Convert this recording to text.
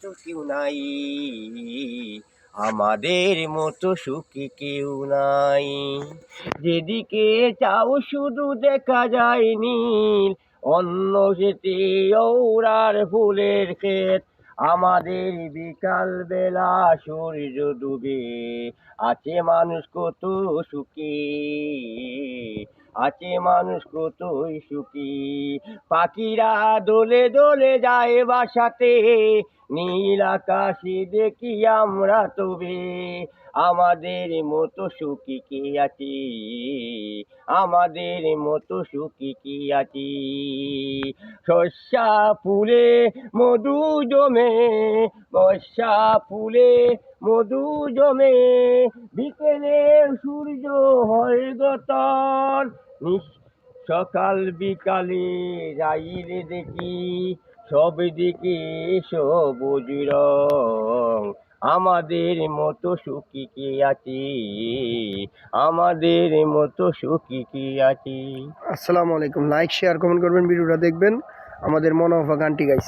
মতো কেউ নাই, আমাদের মতো সুখী কেউ নাই। যেদিকে চাও শুধু দেখা যায় নীল, অন্য সেটি ওরার ফুলের ক্ষেত। আমাদের বিকাল বেলা সূর্য ডুবে, আছে মানুষ কত সুখী, আছে মানুষ কতই সুখী। পাখিরা দোলে দোলে যায় বাসাতে, নীল আকাশে দেখি আমরা তবে। আমাদের মতো সুখী কে আছে, আমাদের মতো সুখী কি আছে। শস্যা ফুলে মধু জমে, বর্ষা ফুলে মধু জমে, বিকেলে সূর্য হয় গতন। সকাল বিকালে যাইলে দেখি সব দিকে সবুজ রং। আমাদের মতো সুখী কে আছে, আমাদের মতো সুখী কে আছে। আসসালামু আলাইকুম। লাইক শেয়ার কমেন্ট করবেন, ভিডিওটা দেখবেন। আমাদের মনোহফা গানটি গাইছে।